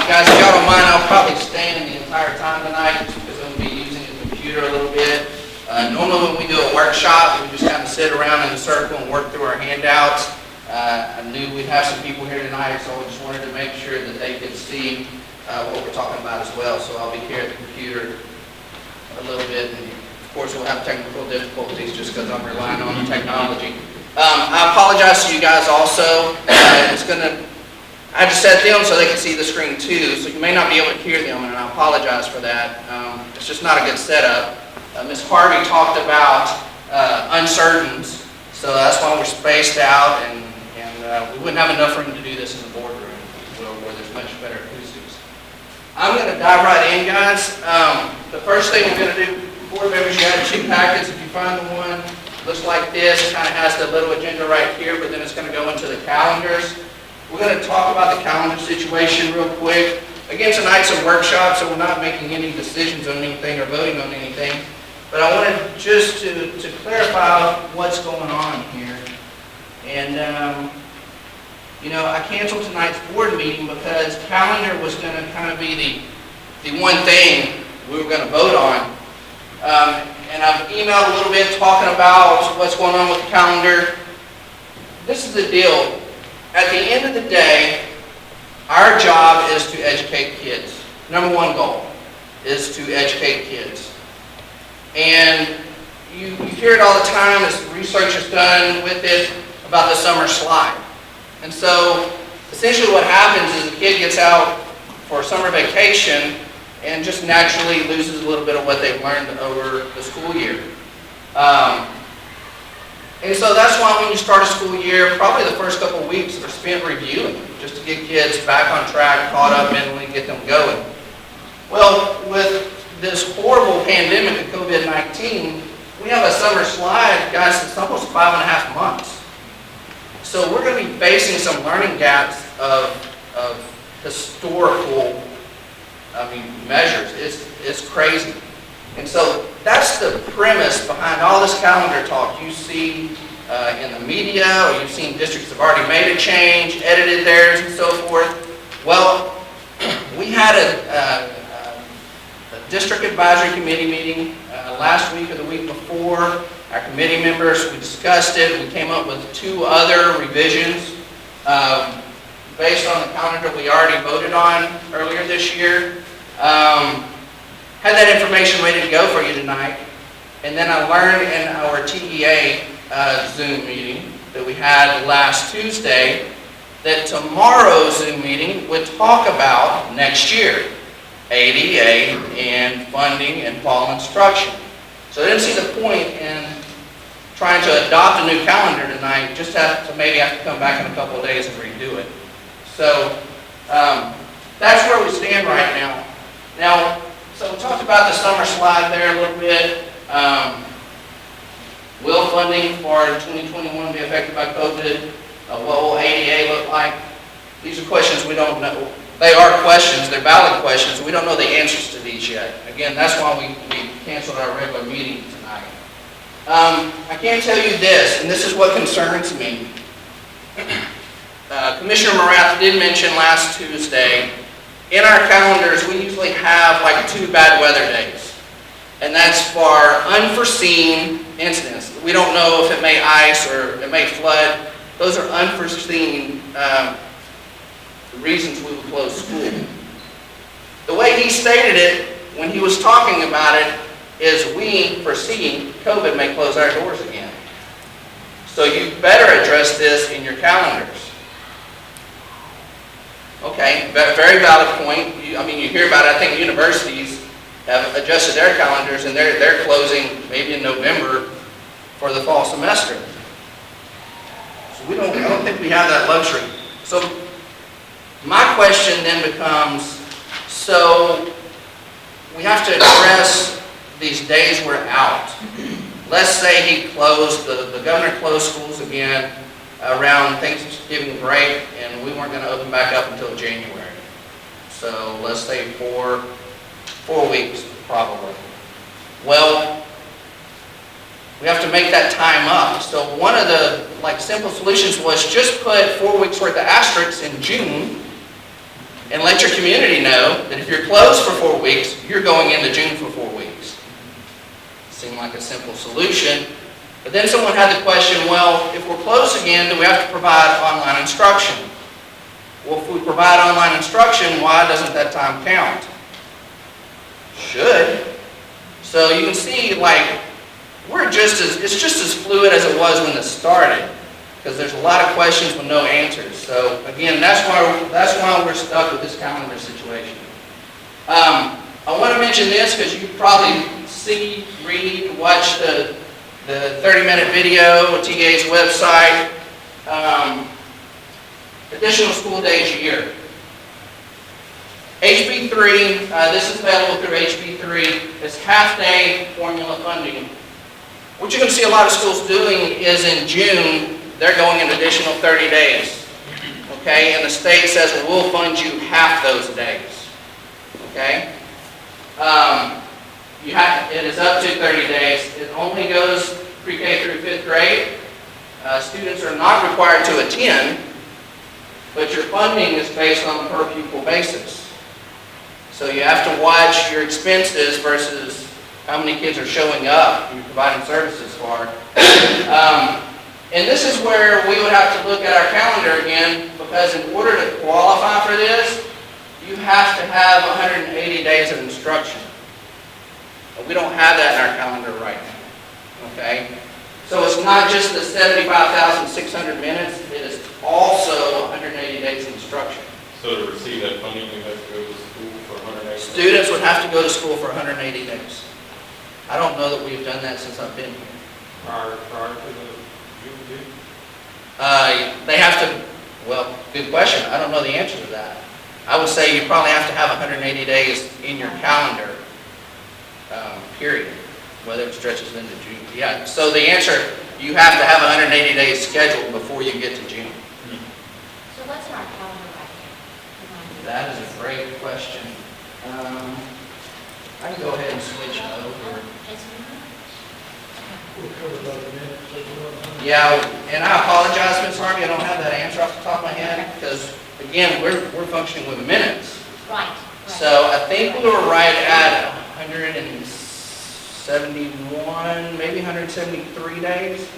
Guys, if y'all don't mind, I'll probably stand the entire time tonight because I'm going to be using the computer a little bit. Normally when we do a workshop, we just kind of sit around in a circle and work through our handouts. I knew we'd have some people here tonight, so I just wanted to make sure that they could see what we're talking about as well. So I'll be here at the computer a little bit, and of course we'll have technical difficulties just because I'm relying on the technology. I apologize to you guys also. I just set them so they can see the screen too, so you may not be able to hear them, and I apologize for that. It's just not a good setup. Ms. Harvey talked about uncertainties, so that's why we're spaced out, and we wouldn't have enough room to do this in the boardroom where there's much better acoustics. I'm going to dive right in, guys. The first thing we're going to do, board members, you have sheet packets. If you find the one, looks like this. It kind of has the little agenda right here, but then it's going to go into the calendars. We're going to talk about the calendar situation real quick. Again, tonight's a workshop, so we're not making any decisions on anything or voting on anything. But I wanted just to clarify what's going on here. And, you know, I canceled tonight's board meeting because calendar was going to kind of be the one thing we were going to vote on. And I've emailed a little bit talking about what's going on with the calendar. This is the deal. At the end of the day, our job is to educate kids. Number one goal is to educate kids. And you hear it all the time as research is done with it about the summer slide. And so essentially what happens is the kid gets out for summer vacation and just naturally loses a little bit of what they've learned over the school year. And so that's why when you start a school year, probably the first couple of weeks are spent reviewing, just to get kids back on track, caught up mentally, and get them going. Well, with this horrible pandemic of COVID-19, we have a summer slide, guys, it's almost 5.5 months. So we're going to be facing some learning gaps of historical, measures. It's crazy. And so that's the premise behind all this calendar talk you see in the media, or you've seen districts have already made a change, edited theirs, and so forth. Well, we had a district advisory committee meeting last week or the week before. Our committee members, we discussed it. We came up with 2 other revisions based on the calendar we already voted on earlier this year. Had that information ready to go for you tonight. And then I learned in our TEA Zoom meeting that we had last Tuesday that tomorrow's Zoom meeting would talk about next year, ADA and funding and fall instruction. So I didn't see the point in trying to adopt a new calendar tonight, just maybe have to come back in a couple of days and redo it. So that's where we stand right now. Now, so we talked about the summer slide there a little bit. Will funding for 2021 be affected by COVID? What will ADA look like? These are questions we don't know. They are questions, they're valid questions. We don't know the answers to these yet. Again, that's why we canceled our regular meeting tonight. I can tell you this, and this is what concerns me. Commissioner Morath did mention last Tuesday, in our calendars, we usually have like 2 bad weather days. And that's for unforeseen incidents. We don't know if it may ice or it may flood. Those are unforeseen reasons we would close school. The way he stated it when he was talking about it is we foresee COVID may close our doors again. So you better address this in your calendars. Okay, very valid point. You hear about it. I think universities have adjusted their calendars and they're closing maybe in November for the fall semester. So I don't think we have that luxury. So my question then becomes, so we have to address these days we're out. Let's say he closed, the governor closed schools again around Thanksgiving break, and we weren't going to open back up until January. So let's say 4 weeks probably. Well, we have to make that time up. So one of the simple solutions was just put 4 weeks worth of asterisks in June And let your community know that if you're closed for 4 weeks, you're going into June for 4 weeks. Seemed like a simple solution. But then someone had the question, well, if we're closed again, do we have to provide online instruction? Well, if we provide online instruction, why doesn't that time count? Should. So you can see, like, it's just as fluid as it was when it started, because there's a lot of questions with no answers. So again, that's why we're stuck with this calendar situation. I want to mention this because you probably see, read, watch the 30-minute video on TA's website. Additional school days a year. HB3, this is available through HB3, is half-day formula funding. What you're going to see a lot of schools doing is in June, they're going an additional 30 days. Okay? And the state says, well, we'll fund you half those days. Okay? It is up to 30 days. It only goes pre-K through 5th grade. Students are not required to attend, but your funding is based on a per pupil basis. So you have to watch your expenses versus how many kids are showing up you're providing services for. And this is where we would have to look at our calendar again, because in order to qualify for this, you have to have 180 days of instruction. We don't have that in our calendar right now. Okay? So it's not just the 75,600 minutes, it is also 180 days of instruction. So to receive that funding, you have to go to school for 180 days? Students would have to go to school for 180 days. I don't know that we've done that since I've been here. Prior to the June? They have to, well, good question. I don't know the answer to that. I would say you probably have to have 180 days in your calendar, period, whether it stretches into June. Yeah, so the answer, you have to have 180 days scheduled before you get to June. So what's in our calendar right now? That is a great question. I can go ahead and switch over. Yeah, and I apologize, Ms. Harvey, I don't have that answer off the top of my head, because, again, we're functioning with minutes. Right. So I think we were right at 171, maybe 173 days.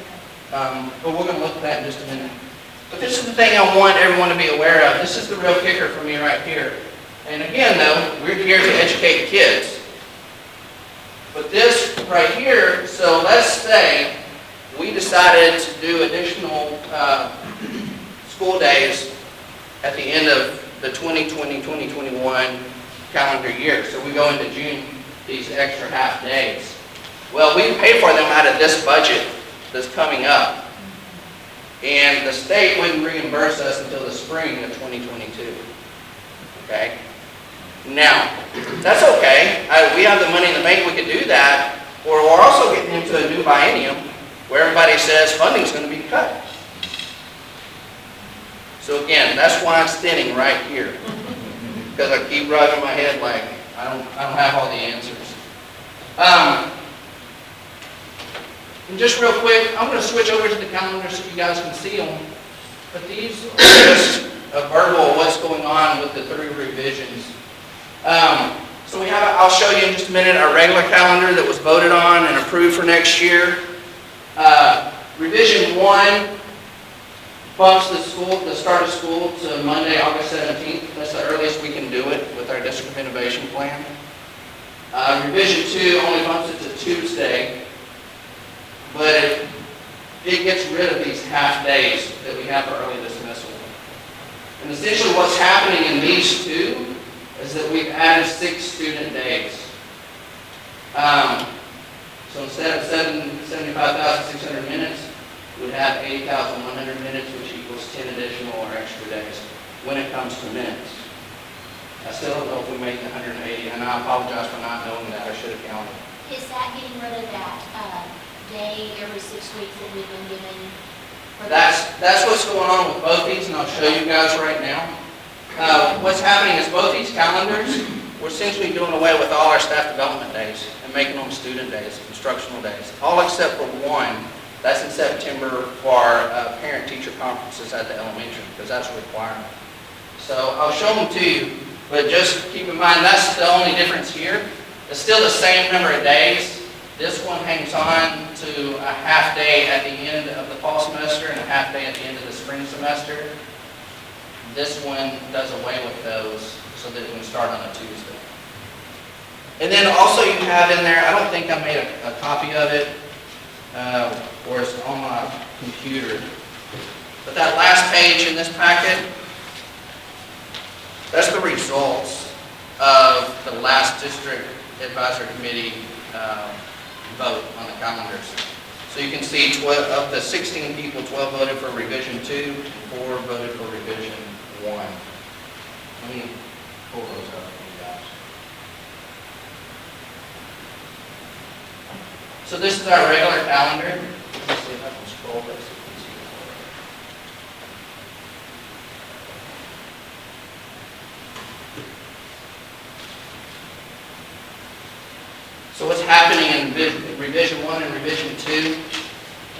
But we're going to look at that in just a minute. But this is the thing I want everyone to be aware of. This is the real kicker for me right here. And again, though, we're here to educate kids. But this right here, so let's say we decided to do additional school days at the end of the 2020-2021 calendar year. So we go into June, these extra half days. Well, we pay for them out of this budget that's coming up. And the state wouldn't reimburse us until the spring of 2022. Okay? Now, that's okay. We have the money in the bank, we could do that. Or we're also getting into a new biennium where everybody says funding's going to be cut. So again, that's why I'm standing right here. Because I keep rubbing my head like I don't have all the answers. And just real quick, I'm going to switch over to the calendar so you guys can see them. But these are just a verbal of what's going on with the 3 revisions. So we have, I'll show you in just a minute, our regular calendar that was voted on and approved for next year. Revision 1 bumps the start of school to Monday, August 17th. That's the earliest we can do it with our District of Innovation plan. Revision 2 only bumps it to Tuesday, but it gets rid of these half days that we have for early dismissal. And essentially what's happening in these two is that we've added 6 student days. So instead of 75,600 minutes, we'd have 80,100 minutes, which equals 10 additional or extra days when it comes to minutes. I still don't know if we make the 180, and I apologize for not knowing that. I should have counted. Is that getting rid of that day every 6 weeks that we've been given? That's what's going on with both these, and I'll show you guys right now. What's happening is both these calendars, we're essentially doing away with all our staff development days and making them student days, instructional days, all except for one. That's in September for parent-teacher conferences at the elementary, because that's a requirement. So I'll show them to you, but just keep in mind, that's the only difference here. It's still the same number of days. This one hangs on to a half day at the end of the fall semester and a half day at the end of the spring semester. This one does away with those so that it can start on a Tuesday. And then also you have in there, I don't think I made a copy of it, or it's on my computer. But that last page in this packet, that's the results of the last district advisory committee vote on the calendars. So you can see of the 16 people, 12 voted for revision 2, and 4 voted for revision 1. Let me pull those up for you guys. So this is our regular calendar. Let's see if I can scroll this. So you can see it. So what's happening in revision 1 and revision 2?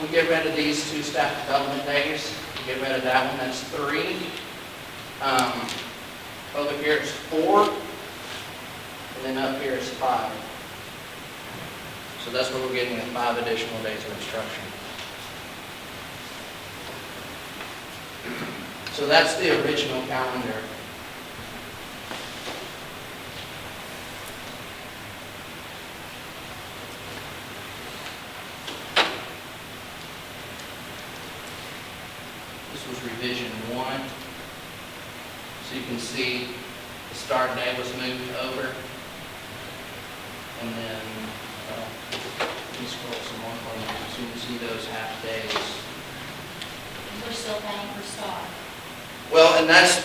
We get rid of these 2 staff development days. We get rid of that one, that's 3. Over here it's 4, and then up here is 5. So that's where we're getting the 5 additional days of instruction. So that's the original calendar. This was revision 1. So you can see the start day was moved over. And then, let me scroll some more for you so you can see those half days. We're still paying for STAR. Well, and that's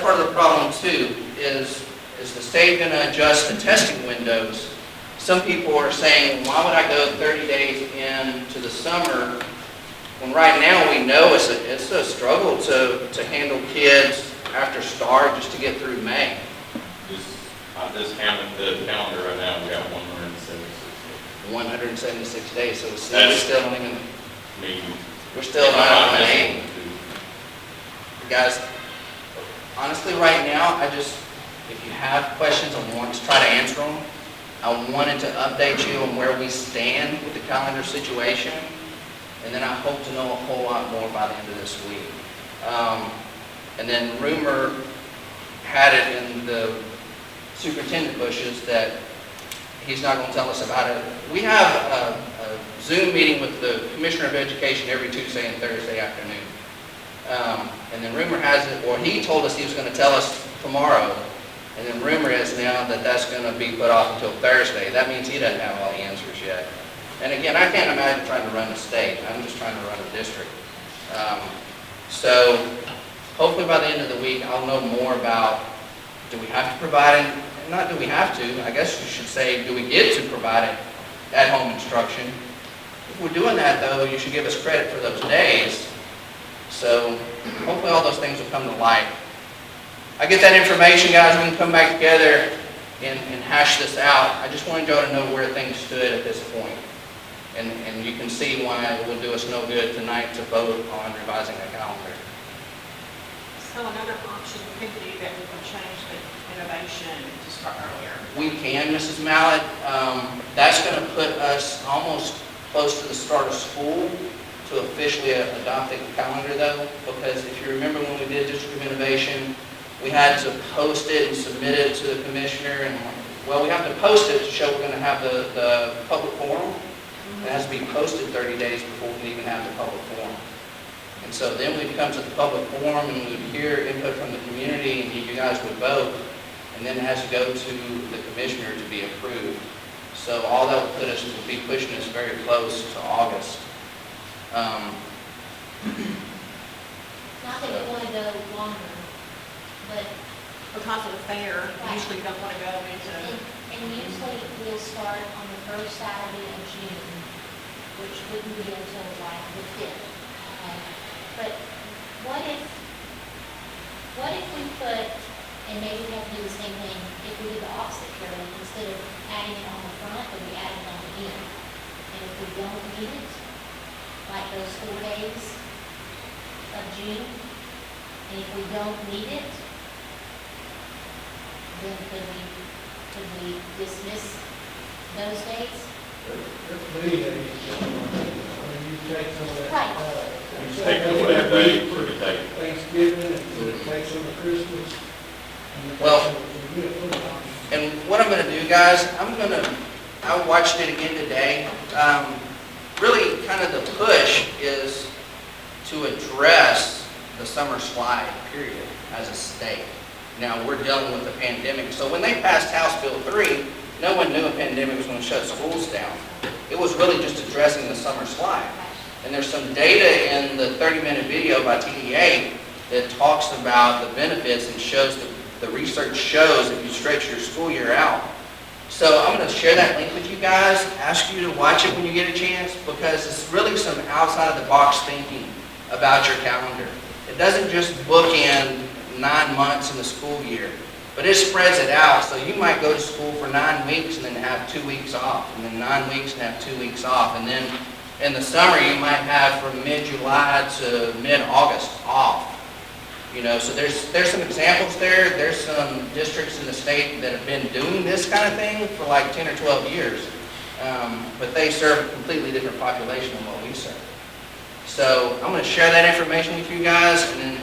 part of the problem too, is the state going to adjust the testing windows? Some people are saying, why would I go 30 days into the summer when right now we know it's a struggle to handle kids after STAR just to get through May. This calendar right now, we got 176 days. 176 days, so we That's- still don't even, I mean, we're still not on an 8. Guys, honestly, right now, if you have questions, I want to try to answer them. I wanted to update you on where we stand with the calendar situation, and then I hope to know a whole lot more by the end of this week. And then rumor had it in the superintendent bushes that he's not going to tell us about it. We have a Zoom meeting with the Commissioner of Education every Tuesday and Thursday afternoon. And then rumor has it, or he told us he was going to tell us tomorrow, and then rumor is now that that's going to be put off until Thursday. That means he doesn't have all the answers yet. And again, I can't imagine trying to run a state. I'm just trying to run a district. So hopefully by the end of the week, I'll know more about, do we have to provide it? Not do we have to, I guess you should say, do we get to provide it at-home instruction? If we're doing that, though, you should give us credit for those days. So hopefully all those things will come to light. I get that information, guys, we can come back together and hash this out. I just wanted y'all to know where things stood at this point. And you can see why it will do us no good tonight to vote on revising the calendar. So another option could be that we can change the innovation to start earlier. We can, Mrs. Mallett. That's going to put us almost close to the start of school to officially adopt the calendar, though, because if you remember when we did District of Innovation, we had to post it and submit it to the commissioner, and well, we have to post it to show we're going to have the public forum. It has to be posted 30 days before we can even have the public forum. And so then we come to the public forum and we would hear input from the community, and you guys would vote, and then it has to go to the commissioner to be approved. So all that would put us, would be pushing us very close to August. Not that we want to go longer, but, Because of the fair, Right. usually you don't want to go into, and usually we'll start on the first Saturday of June, which wouldn't be until like the 5th. But what if we put, and maybe we have to do the same thing, if we do the opposite, Carolyn, instead of adding it on the front, but we add it on the end. And if we don't need it, like those 4 days of June, and if we don't need it, then could we dismiss those dates? That's me, that is, you take some of that. Right. You take away a day for the day. Thanksgiving, and take some of Christmas. and Well, take some of the football. And what I'm gonna do, guys, I watched it again today. Really, kind of the push is to address the summer slide, period, as a state. Now, we're dealing with the pandemic, so when they passed House Bill 3, no one knew a pandemic was gonna shut schools down. It was really just addressing the summer slide. And there's some data in the 30-minute video by TDA that talks about the benefits and shows the research shows if you stretch your school year out. So I'm going to share that link with you guys, ask you to watch it when you get a chance, because it's really some outside-of-the-box thinking about your calendar. It doesn't just bookend 9 months in the school year, but it spreads it out. So you might go to school for 9 weeks and then have 2 weeks off, and then 9 weeks and have 2 weeks off, and then in the summer you might have from mid-July to mid-August off. You know, so there's some examples there. There's some districts in the state that have been doing this kind of thing for like 10 or 12 years. But they serve a completely different population than what we serve. So I'm going to share that information with you guys, and then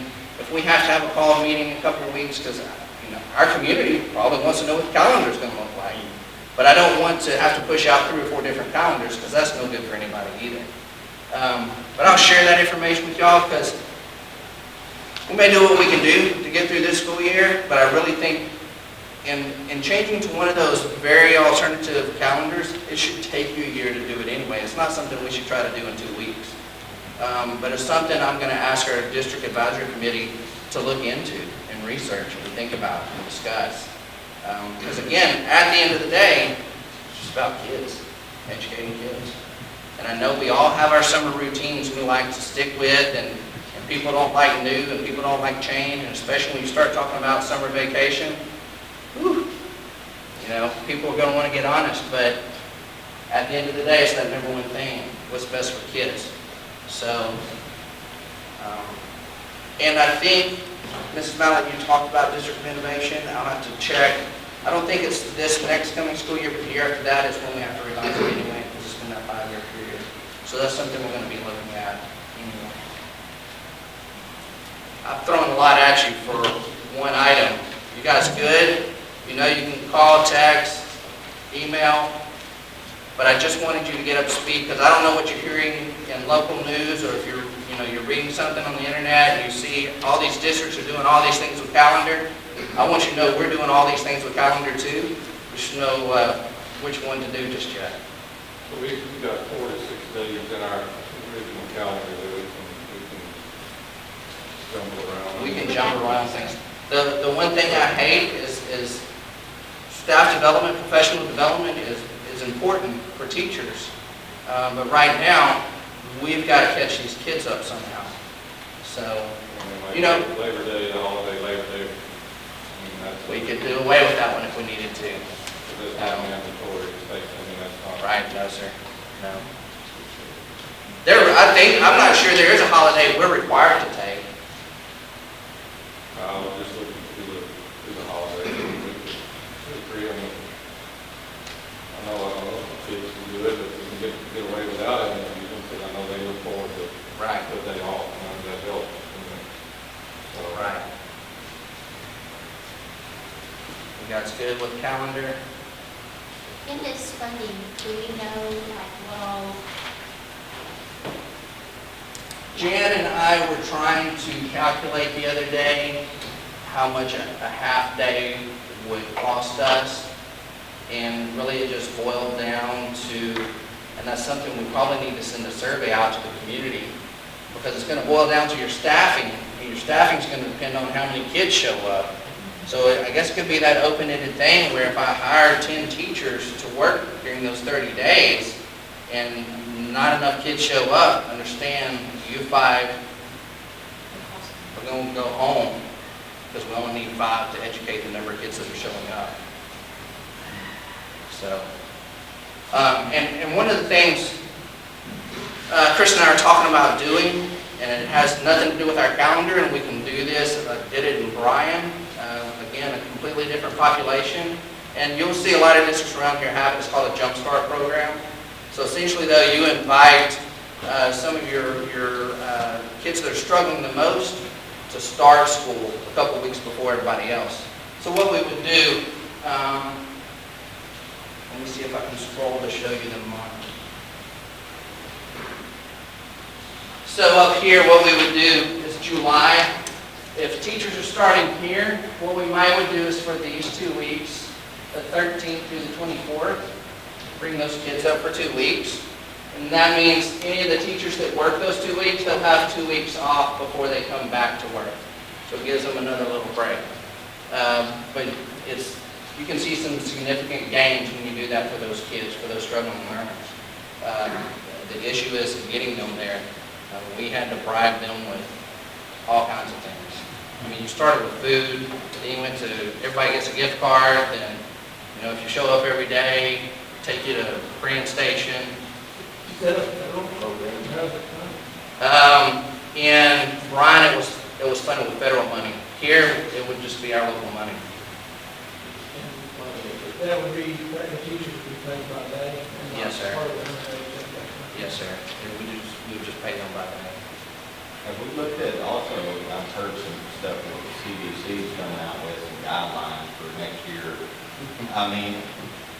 if we have to have a call meeting in a couple of weeks, because our community probably wants to know what the calendar is going to look like. But I don't want to have to push out 3 or 4 different calendars, because that's no good for anybody either. But I'll share that information with y'all, because we may do what we can do to get through this school year, but I really think in changing to one of those very alternative calendars, it should take you a year to do it anyway. It's not something we should try to do in 2 weeks. But it's something I'm going to ask our district advisory committee to look into and research and think about and discuss. Because again, at the end of the day, it's just about kids, educating kids. And I know we all have our summer routines we like to stick with, and people don't like new, and people don't like change, and especially when you start talking about summer vacation, whew, people are going to want to get honest, but at the end of the day, it's that number one thing, what's best for kids. So, and I think, Mrs. Mallett, you talked about district of innovation. I'll have to check. I don't think it's this next coming school year, but the year after that is when we have to revise it anyway, because it's been that 5-year period. So that's something we're going to be looking at anyway. I've thrown a lot at you for one item. You guys good? You can call, text, email, but I just wanted you to get up to speed, because I don't know what you're hearing in local news, or if you're reading something on the internet and you see all these districts are doing all these things with calendar. I want you to know we're doing all these things with calendar too. We should know which one to do just yet. So we've got 4 to 6 days in our original calendar that we can jumble around. We can jump around things. The one thing I hate is staff development, professional development is important for teachers. But right now, we've got to catch these kids up somehow. So, Labor Day, the holiday, Labor Day. We could do away with that one if we needed to. That's not mandatory. That's not. Right, no, sir. No. I'm not sure there is a holiday we're required to take. I was just looking through the holiday. We could agree on it. I don't know if kids can do it, but we can get away without it, because I know they look forward to Right. the day off, and that helps. So, Right. You guys good with the calendar? In this funding, do we know what all, Jan and I were trying to calculate the other day how much a half day would cost us, and really it just boiled down to, and that's something we probably need to send a survey out to the community, because it's going to boil down to your staffing, and your staffing is going to depend on how many kids show up. So I guess it could be that open-ended thing where if I hire 10 teachers to work during those 30 days and not enough kids show up, understand you 5 are going to go home, because we only need 5 to educate the number of kids that are showing up. So, and one of the things Chris and I are talking about doing, and it has nothing to do with our calendar, and we can do this, I did it in Bryan, again, a completely different population. And you'll see a lot of districts around here have it. It's called a Jump Start program. So essentially, though, you invite some of your kids that are struggling the most to start school a couple weeks before everybody else. So what we would do, let me see if I can scroll to show you the month. So up here, what we would do is July. If teachers are starting here, what we might would do is for these 2 weeks, the 13th through the 24th, bring those kids up for 2 weeks. And that means any of the teachers that work those 2 weeks, they'll have 2 weeks off before they come back to work. So it gives them another little break. But you can see some significant gains when you do that for those kids, for those struggling learners. The issue is getting them there. We had to bribe them with all kinds of things. I mean, you started with food, then you went to, everybody gets a gift card, then, you know, if you show up every day, take you to Grand Station. Is that a federal program? How's it done? In Bryan, it was funded with federal money. Here, it would just be our local money. And that would be, the teachers would be paid by day? And Yes, sir. part of the unpaid sick day. Yes, sir. And we would just pay them by that. Have we looked at also, I've heard some stuff that the CDC's coming out with, some guidelines for next year. I mean,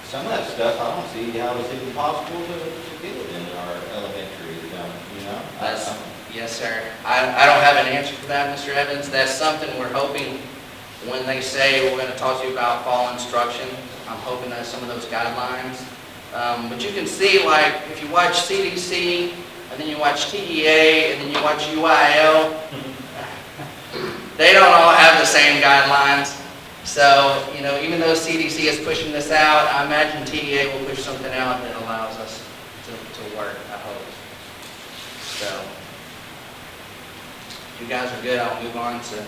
some of that stuff, I don't see how it's even possible to get it in our elementary, you know? Yes, sir. I don't have an answer for that, Mr. Evans. That's something we're hoping when they say we're going to talk to you about fall instruction. I'm hoping that's some of those guidelines. But you can see, like, if you watch CDC, and then you watch TEA, and then you watch UIL, they don't all have the same guidelines. So, you know, even though CDC is pushing this out, I imagine TEA will push something out that allows us to work, I hope. So, if you guys are good, I'll move on to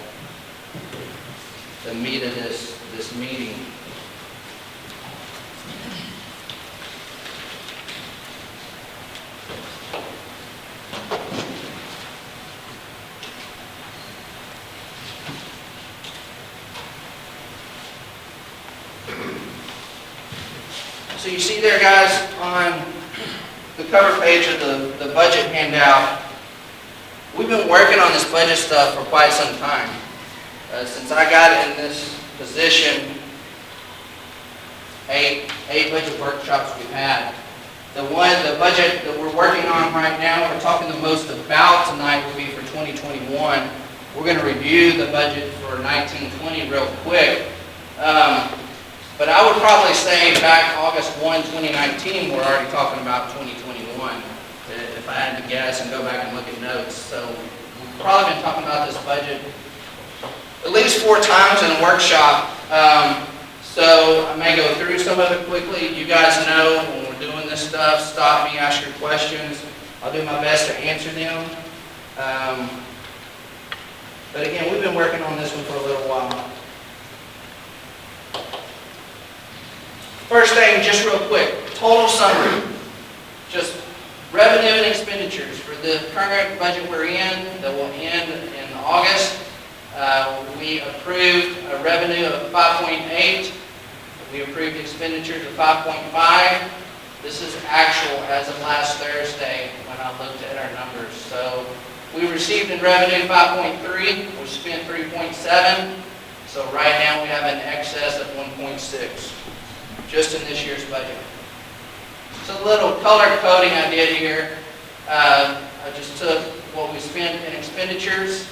the meat of this meeting. So you see there, guys, on the cover page of the budget handout, we've been working on this budget stuff for quite some time. Since I got in this position, eight budget workshops we've had. The budget that we're working on right now, we're talking the most about tonight will be for 2021. We're going to review the budget for 1920 real quick. But I would probably say back August 1, 2019, we're already talking about 2021, if I had to guess and go back and look at notes. So we've probably been talking about this budget at least 4 times in a workshop. So I may go through some of it quickly. You guys know when we're doing this stuff, stop me, ask your questions. I'll do my best to answer them. But again, we've been working on this one for a little while. First thing, just real quick, total summary. Just revenue and expenditures for the current budget we're in, that will end in August. We approved a revenue of 5.8. We approved expenditures of 5.5. This is actual as of last Thursday when I looked at our numbers. So we received in revenue 5.3. We spent 3.7. So right now we have an excess of 1.6. Just in this year's budget. So a little color coding I did here. I just took what we spent in expenditures,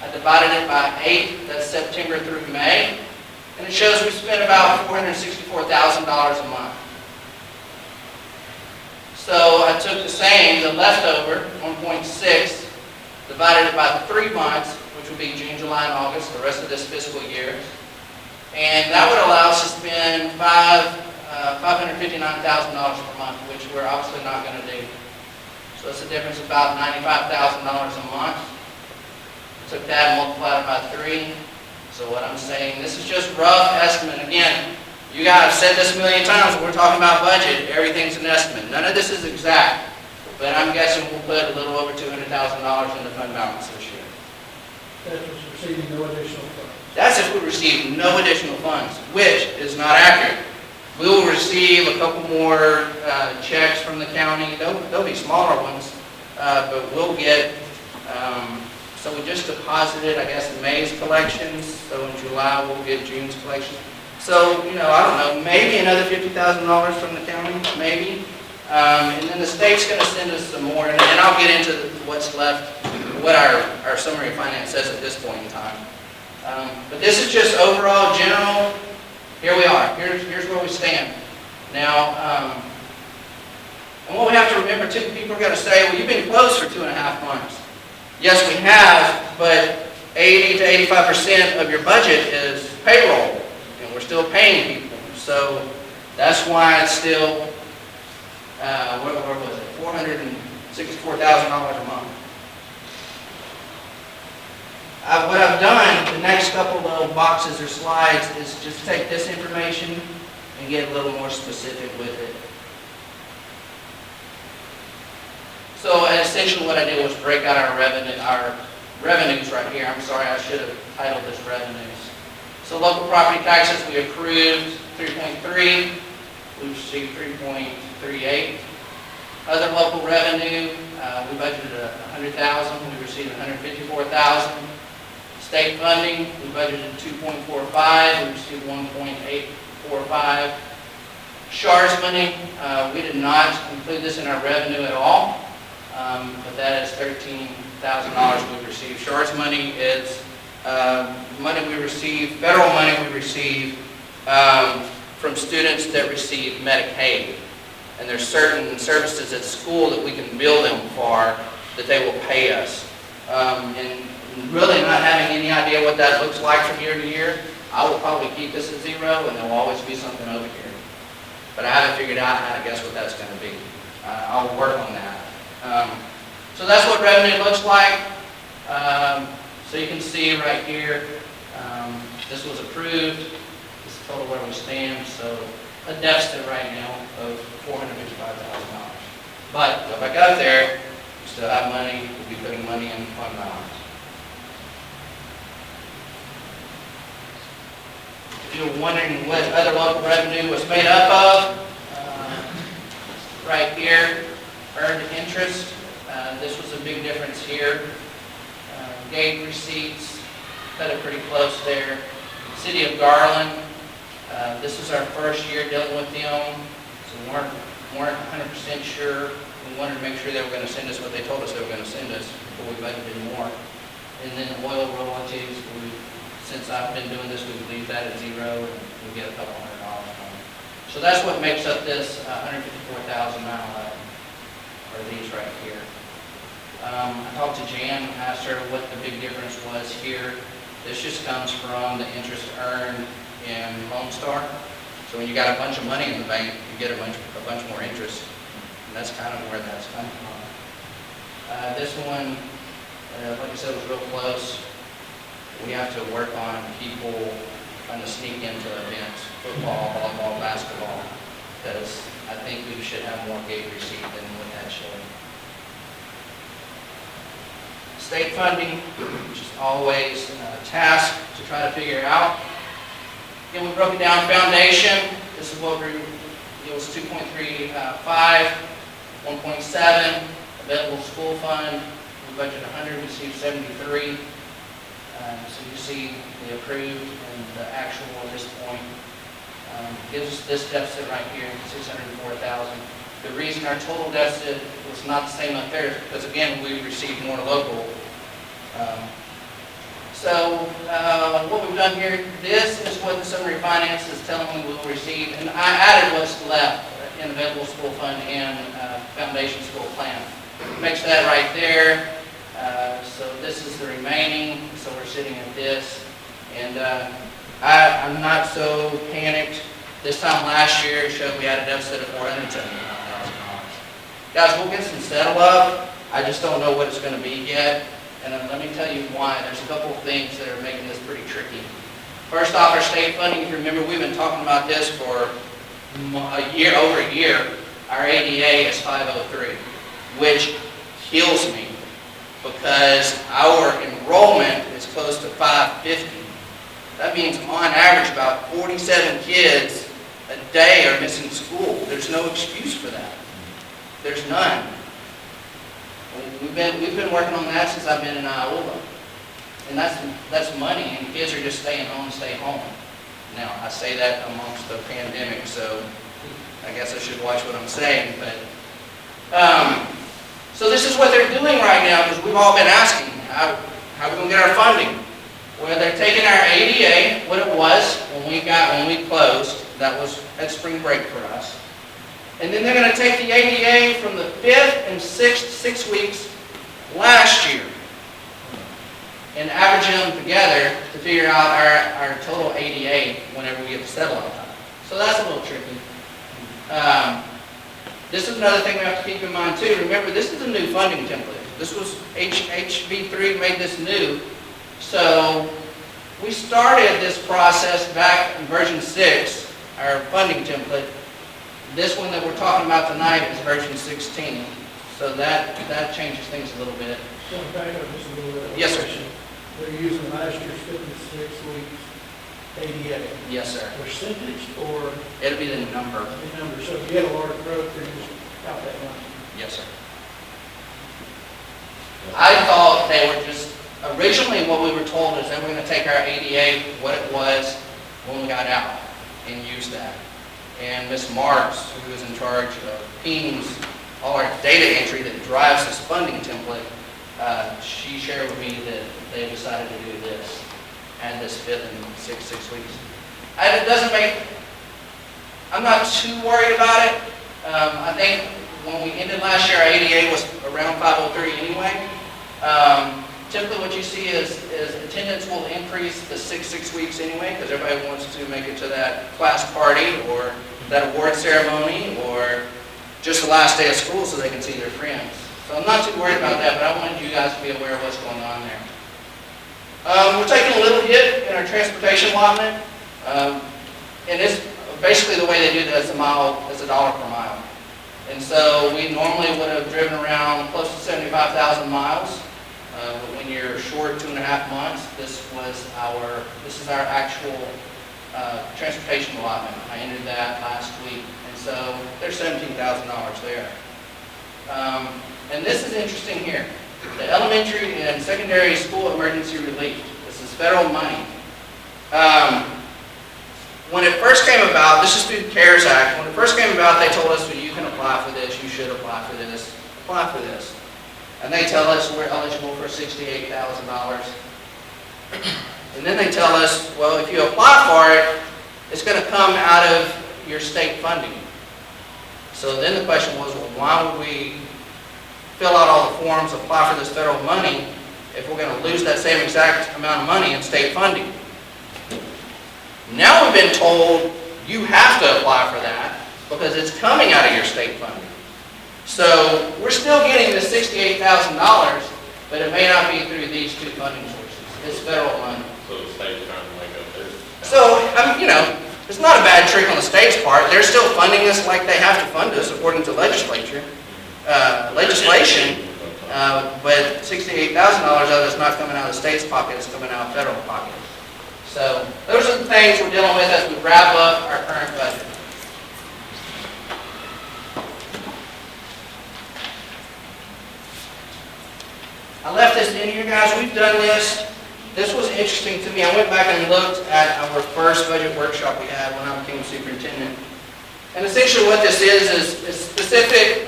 I divided it by 8, that's September through May, and it shows we spent about $464,000 a month. So I took the same, the leftover, 1.6, divided it by 3 months, which would be June, July, and August, the rest of this fiscal year. And that would allow us to spend $559,000 per month, which we're obviously not going to do. So it's a difference of about $95,000 a month. Took that and multiplied it by 3. So what I'm saying, this is just rough estimate. Again, you guys have said this a million times when we're talking about budget, everything's an estimate. None of this is exact, but I'm guessing we'll put a little over $200,000 in the fund balance this year. That was receiving no additional funds. That's if we receive no additional funds, which is not accurate. We will receive a couple more checks from the county. They'll be smaller ones, but we'll get, so we just deposited, I guess, May's collections. So in July, we'll get June's collection. So, I don't know, maybe another $50,000 from the county, maybe. And then the state's going to send us some more, and I'll get into what's left, what our summary of finance says at this point in time. But this is just overall general. Here we are. Here's where we stand. Now, and what we have to remember too, people are going to say, well, you've been closed for 2.5 months. Yes, we have, but 80 to 85% of your budget is payroll, and we're still paying people. So that's why it's still, where was it, $464,000 a month. What I've done, the next couple little boxes or slides, is just take this information and get a little more specific with it. So essentially what I did was break out our revenues right here. I'm sorry, I should have titled this revenues. So local property taxes, we approved 3.3, we received 3.38. Other local revenue, we budgeted $100,000, we received $154,000. State funding, we budgeted 2.45, we received 1.845. SHARS money, we did not include this in our revenue at all, but that is $13,000 we received. SHARS money is money we receive, federal money we receive from students that receive Medicaid. And there's certain services at school that we can bill them for that they will pay us. And really not having any idea what that looks like from year to year, I will probably keep this at 0 and there will always be something over here. But I haven't figured out how to guess what that's going to be. I'll work on that. So that's what revenue looks like. So you can see right here, this was approved. This is total where we stand. So a deficit right now of $455,000. But if I go there, we still have money. We'll be putting money in fund balance. If you're wondering what other local revenue was made up of, right here, earned interest. This was a big difference here. Gate receipts, cut it pretty close there. City of Garland, this was our first year dealing with them, so we weren't 100% sure. We wanted to make sure they were going to send us what they told us they were going to send us before we budgeted more. And then oil royalties, since I've been doing this, we leave that at 0, and we get a couple $100 from it. So that's what makes up this 154,000 mile item, or these right here. I talked to Jan, asked her what the big difference was here. This just comes from the interest earned in Lone Star. So when you got a bunch of money in the bank, you get a bunch more interest. And that's kind of where that's coming from. This one, like I said, was real close. We have to work on people trying to sneak into events, football, volleyball, basketball, because I think we should have more gate receipt than what that showed. State funding, which is always a task to try to figure out. Again, we broke it down. Foundation, this is what it was 2.35, 1.7. Available school fund, we budgeted 100, we received 73. So you see the approved and the actual at this point. Gives us this deficit right here, 604,000. The reason our total deficit was not the same up there is because, again, we received more local. What we've done here, this is what the summary finance is telling me we'll receive. And I added what's left in available school fund and foundation school plan. Makes that right there. So this is the remaining, so we're sitting at this. And I'm not so panicked. This time last year, it showed we had a deficit of $475,000. Guys, we'll get some settle up. I just don't know what it's going to be yet. And let me tell you why. There's a couple of things that are making this pretty tricky. First off, our state funding, if you remember, we've been talking about this for over a year. Our ADA is 503, which kills me because our enrollment is close to 550. That means on average about 47 kids a day are missing school. There's no excuse for that. There's none. We've been working on that since I've been in Iola. And that's money, and kids are just staying home, stay home. Now, I say that amongst the pandemic, so I guess I should watch what I'm saying, but, so this is what they're doing right now, because we've all been asking, how are we going to get our funding? Well, they're taking our ADA, what it was when we closed, that was at spring break for us, and then they're going to take the ADA from the 5th and 6th, 6 weeks last year, and average them together to figure out our total ADA whenever we get to settle on time. So that's a little tricky. This is another thing we have to keep in mind too. Remember, this is a new funding template. This was HB3 made this new. So we started this process back in version 6, our funding template. This one that we're talking about tonight is version 16. So that changes things a little bit. So back up just a little bit. Yes, sir. They're using last year's 56 weeks ADA. Yes, sir. Percentage or It'll be the number. the number? So if you had a large growth, they're just out that much. Yes, sir. I thought they were just, originally what we were told is that we're going to take our ADA, what it was when we got out, and use that. And Ms. Marks, who is in charge of PIMS, all our data entry that drives this funding template, she shared with me that they decided to do this, and this 5th and 6 weeks. It doesn't make, I'm not too worried about it. I think when we ended last year, our ADA was around 503 anyway. Typically what you see is attendance will increase the 6 weeks anyway, because everybody wants to make it to that class party or that award ceremony or just the last day of school so they can see their friends. So I'm not too worried about that, but I wanted you guys to be aware of what's going on there. We're taking a little hit in our transportation allotment, and it's basically the way they do that is $1 per mile. And so we normally would have driven around close to 75,000 miles, but when you're short 2.5 months, this is our actual transportation allotment. I entered that last week, and so there's $17,000 there. And this is interesting here. The elementary and secondary school emergency relief. This is federal money. When it first came about, this is through the CARES Act. When it first came about, they told us, well, you can apply for this, you should apply for this, apply for this. And they tell us we're eligible for $68,000. And then they tell us, well, if you apply for it, it's going to come out of your state funding. So then the question was, well, why would we fill out all the forms, apply for this federal money, if we're going to lose that same exact amount of money in state funding? Now we've been told you have to apply for that because it's coming out of your state funding. So we're still getting the $68,000, but it may not be through these two funding sources. It's federal money. So the state's trying to make up their. So, it's not a bad trick on the state's part. They're still funding us like they have to fund us according to legislation, but $68,000 of it's not coming out of the state's pocket, it's coming out of federal pocket. So those are the things we're dealing with as we wrap up our current budget. I left this in here, guys. We've done this. This was interesting to me. I went back and looked at our first budget workshop we had when I became superintendent. And essentially what this is specific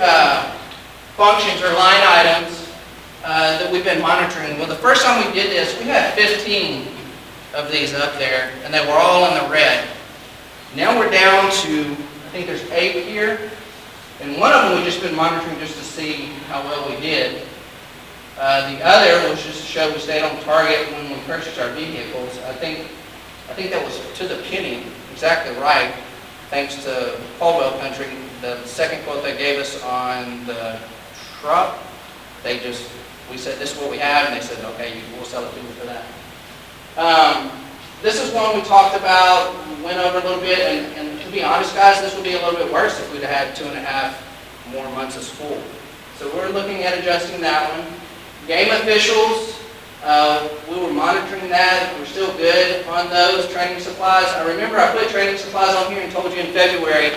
functions or line items that we've been monitoring. Well, the first time we did this, we had 15 of these up there, and they were all in the red. Now we're down to, I think there's 8 here, and one of them we've just been monitoring just to see how well we did. The other was just to show we stayed on target when we purchased our vehicles. I think that was to the penny, exactly right, thanks to Caldwell Country. The second quote they gave us on the truck, we said this is what we have, and they said, okay, we'll sell it to you for that. This is one we talked about, went over a little bit, and to be honest, guys, this would be a little bit worse if we'd have had 2.5 more months of school. So we're looking at adjusting that one. Game officials, We were monitoring that, we're still good on those training supplies. I remember I put training supplies on here and told you in February,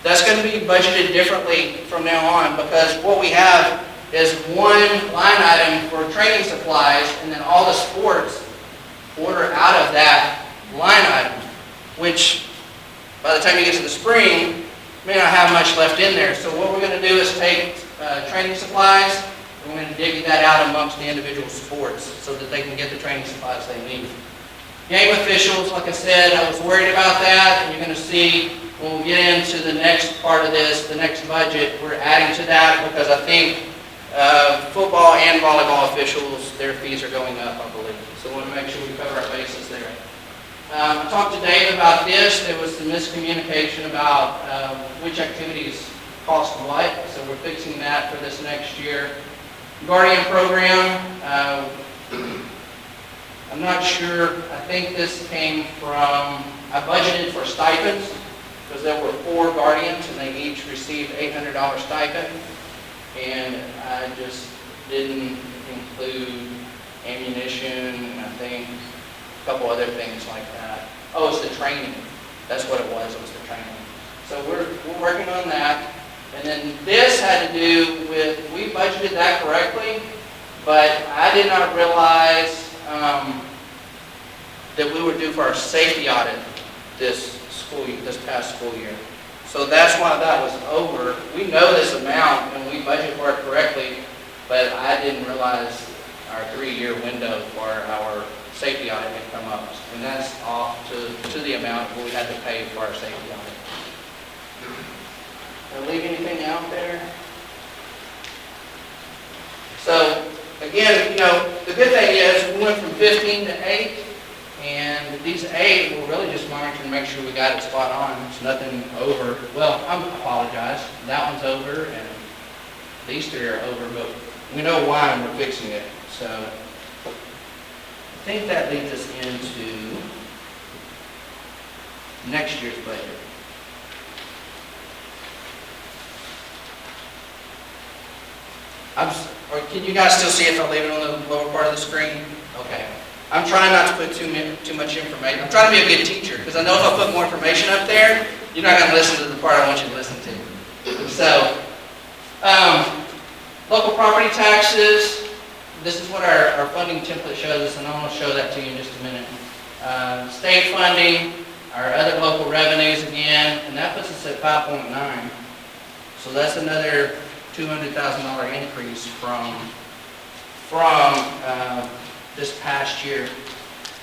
that's going to be budgeted differently from now on, because what we have is one line item for training supplies, and then all the sports order out of that line item, which by the time you get to the spring, may not have much left in there. So what we're going to do is take training supplies, and we're going to dig that out amongst the individual sports so that they can get the training supplies they need. Game officials, like I said, I was worried about that, and you're going to see when we get into the next part of this, the next budget, we're adding to that because I think football and volleyball officials, their fees are going up, I believe. So we want to make sure we cover our bases there. I talked to Dave about this. There was some miscommunication about which activities cost what, so we're fixing that for this next year. Guardian program, I'm not sure. I think this came from, I budgeted for stipends because there were 4 guardians and they each received $800 stipend, and I just didn't include ammunition and I think a couple other things like that. Oh, it's the training. That's what it was the training. So we're working on that. And then this had to do with, we budgeted that correctly, but I did not realize that we were due for our safety audit this past school year. So that's why that was over. We know this amount and we budgeted for it correctly, but I didn't realize our 3-year window for our safety audit had come up. And that's off to the amount we had to pay for our safety audit. Did I leave anything out there? So again, the good thing is we went from 15 to 8, and these 8 we're really just monitoring to make sure we got it spot on. There's nothing over. Well, I apologize. That one's over, and these 3 are over, but we know why and we're fixing it. So I think that leads us into next year's budget. Or can you guys still see if I leave it on the lower part of the screen? Okay. I'm trying not to put too much information. I'm trying to be a good teacher, because I know if I put more information up there, you're not going to listen to the part I want you to listen to. So, local property taxes, this is what our funding template shows us, and I'm going to show that to you in just a minute. State funding, our other local revenues again, and that puts us at 5.9. So that's another $200,000 increase from this past year.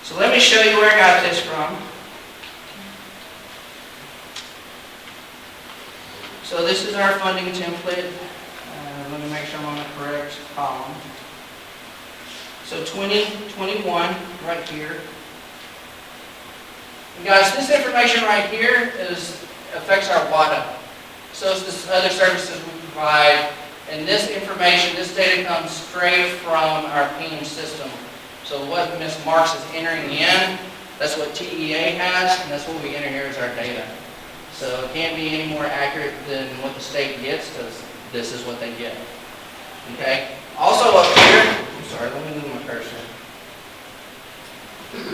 So let me show you where I got this from. So this is our funding template. Let me make sure I'm on the correct column. So 2021 right here. And guys, this information right here affects our WADA. So it's the other services we provide. And this information, this data comes straight from our PEAM system. So what Ms. Marks is entering in, that's what TEA has, and that's what we enter here as our data. So it can't be any more accurate than what the state gets, because this is what they get. Okay? Also up here, I'm sorry, let me move my cursor. Did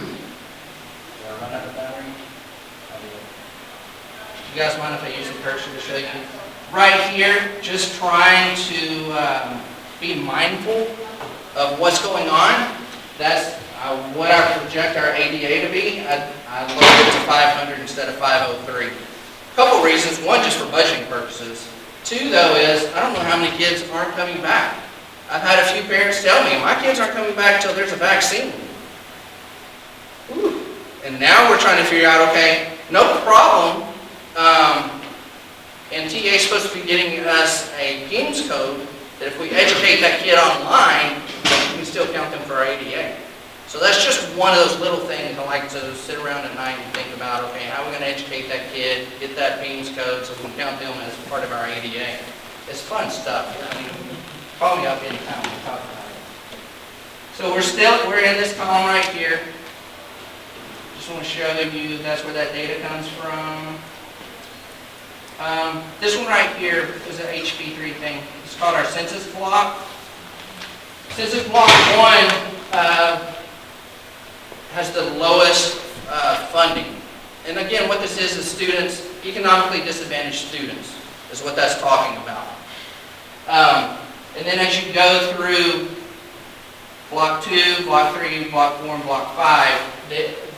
I run out of battery? You guys mind if I use the cursor to show you? Right here, just trying to be mindful of what's going on. That's what I project our ADA to be. I lowered it to 500 instead of 503. A couple reasons. One, just for budgeting purposes. 2, though, is I don't know how many kids aren't coming back. I've had a few parents tell me, my kids aren't coming back until there's a vaccine. Ooh. And now we're trying to figure out, okay, no problem. And TA is supposed to be getting us a PEAMS code that if we educate that kid online, we can still count them for our ADA. So that's just one of those little things I like to sit around at night and think about, okay, how are we going to educate that kid, get that PEAMS code so we can count them as part of our ADA. It's fun stuff. I mean, call me up anytime we talk about it. So we're in this column right here. Just want to show you that's where that data comes from. This one right here is an HB3 thing. It's called our census block. Census block 1 has the lowest funding. And again, what this is students, economically disadvantaged students, is what that's talking about. And then as you go through Block 2, Block 3, Block 4, and Block 5,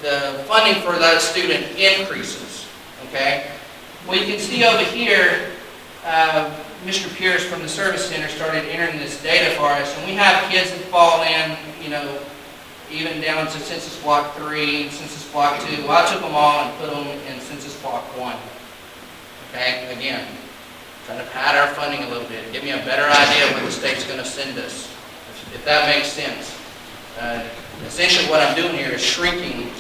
the funding for that student increases, okay? Well, you can see over here, Mr. Pierce from the Service Center started entering this data for us, and we have kids that fall in, you know, even down to Census Block 3, Census Block 2. Well, I took them all and put them in Census Block 1. Okay, again, trying to pad our funding a little bit, give me a better idea of what the state's going to send us, if that makes sense. Essentially what I'm doing here is shrinking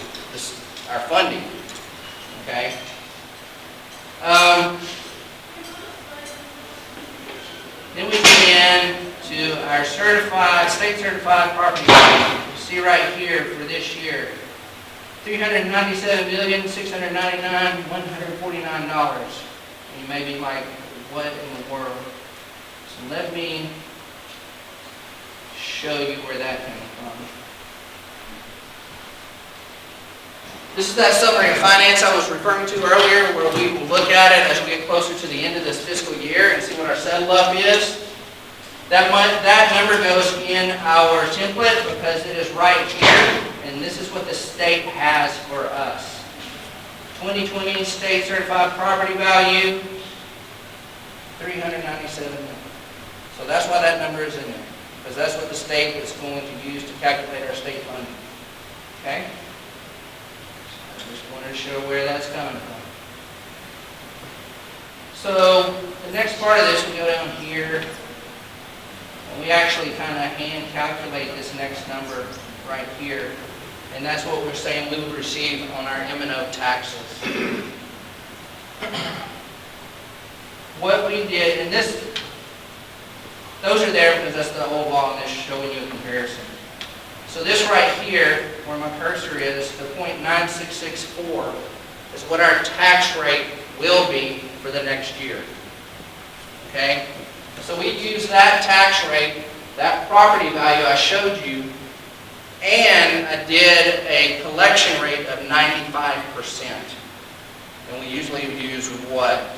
our funding. Okay? Then we get into our state certified property value. You see right here for this year, $397,699,149. And you may be like, what in the world? So let me show you where that came from. This is that summary of finance I was referring to earlier, where we will look at it as we get closer to the end of this fiscal year and see what our settle up is. That number goes in our template because it is right here, and this is what the state has for us. 2020 state certified property value, $397 million. So that's why that number is in there, because that's what the state is going to use to calculate our state funding. Okay? I just wanted to show where that's coming from. So the next part of this, we go down here, and we actually kind of hand calculate this next number right here. And that's what we're saying we would receive on our M&O taxes. What we did, and those are there because that's the whole law, and this is showing you a comparison. So this right here, where my cursor is, the .9664, is what our tax rate will be for the next year. Okay? So we use that tax rate, that property value I showed you, and I did a collection rate of 95%. And we usually use what?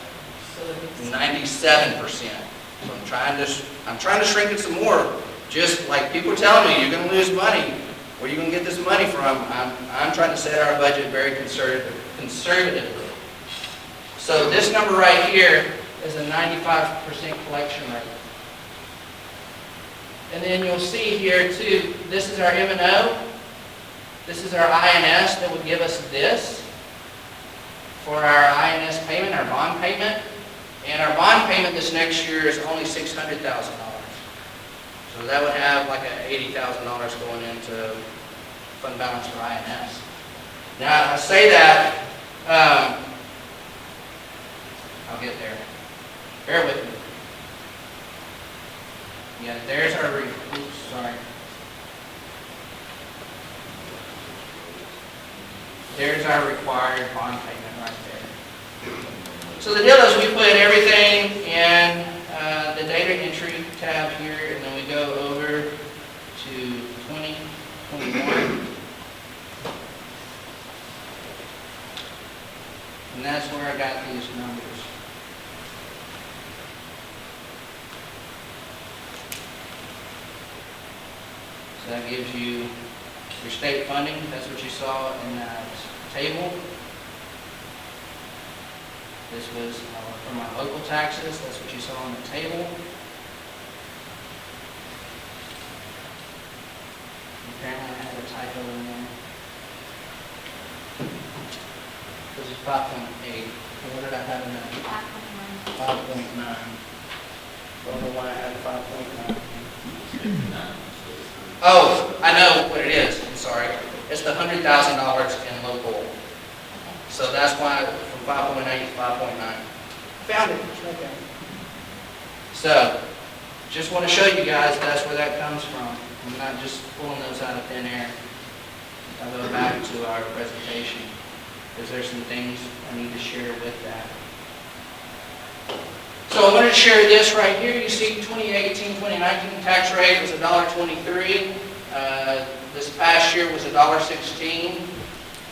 97%. So I'm trying to shrink it some more. Just like people are telling me, you're going to lose money. Where are you going to get this money from? I'm trying to set our budget very conservatively. So this number right here is a 95% collection rate. And then you'll see here too, this is our M&O. This is our INS that would give us this for our INS payment, our bond payment. And our bond payment this next year is only $600,000. So that would have like $80,000 going into fund balance for INS. Now I say that, I'll get there. Bear with me. Yeah, there's our, oops, sorry. There's our required bond payment right there. So the deal is we put everything in the data entry tab here, and then we go over to 2021. And that's where I got these numbers. So that gives you your state funding. That's what you saw in that table. This was from my local taxes. That's what you saw on the table. Apparently I had a typo in there. This is 5.8. What did I have in there? 5.9. Don't know why I had 5.9. Oh, I know what it is. I'm sorry. It's the $100,000 in local. So that's why from 5.8 to 5.9. Found it. It's right there. So, just want to show you guys that's where that comes from. I'm not just pulling those out of thin air. I'll go back to our presentation because there's some things I need to share with that. So I wanted to share this right here. You see 2018-2019 tax rate was $1.23. This past year was $1.16,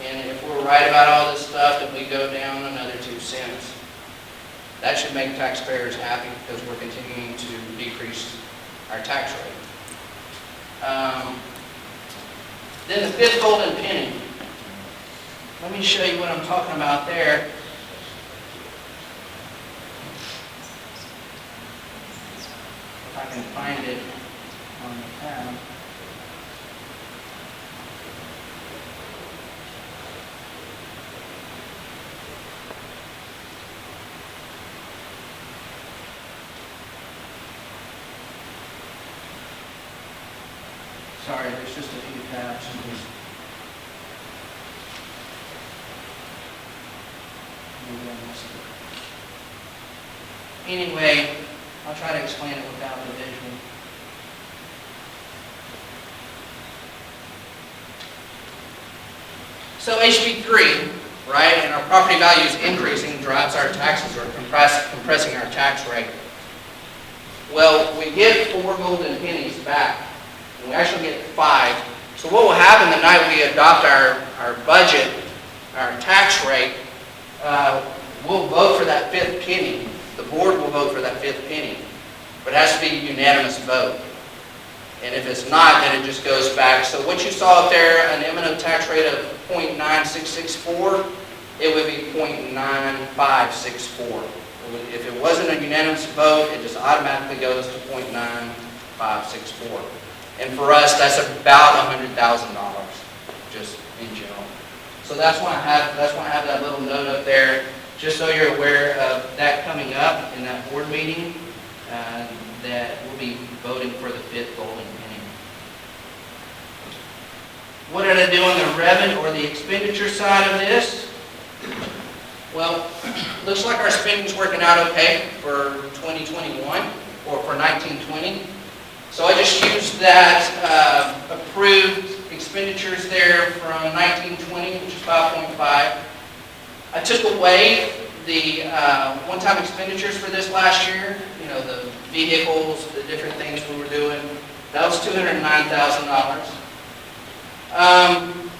and if we're right about all this stuff, then we go down another 2 cents. That should make taxpayers happy because we're continuing to decrease our tax rate. Then the fifth golden penny. Let me show you what I'm talking about there. If I can find it on the tab. Sorry, there's just a few tabs. Anyway, I'll try to explain it without the visual. So HB3, right, and our property values increasing drives our taxes or compressing our tax rate. Well, we get 4 golden pennies back. We actually get 5. So what will happen the night we adopt our budget, our tax rate, we'll vote for that 5th penny. The board will vote for that 5th penny. But it has to be a unanimous vote. And if it's not, then it just goes back. So what you saw up there, an M&O tax rate of 0.9664, it would be 0.9564. If it wasn't a unanimous vote, it just automatically goes to 0.9564. And for us, that's about $100,000, just in general. So that's why I have that little note up there, just so you're aware of that coming up in that board meeting, that we'll be voting for the 5th golden penny. What did I do on the revenue or the expenditure side of this? Well, looks like our spending's working out okay for 2021 or for 1920. So I just used that approved expenditures there from 1920, which is 5.5. I took away the one-time expenditures for this last year, you know, the vehicles, the different things we were doing. That was $209,000.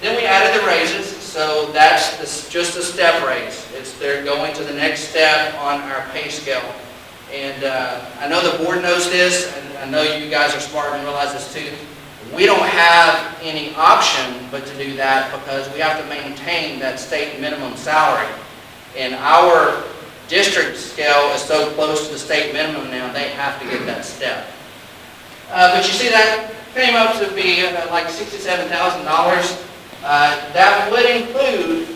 Then we added the raises, so that's just a step raise. They're going to the next step on our pay scale. And I know the board knows this, and I know you guys are smart and realize this too. We don't have any option but to do that because we have to maintain that state minimum salary. And our district scale is so close to the state minimum now, they have to get that step. But you see that came up to be like $67,000. That would include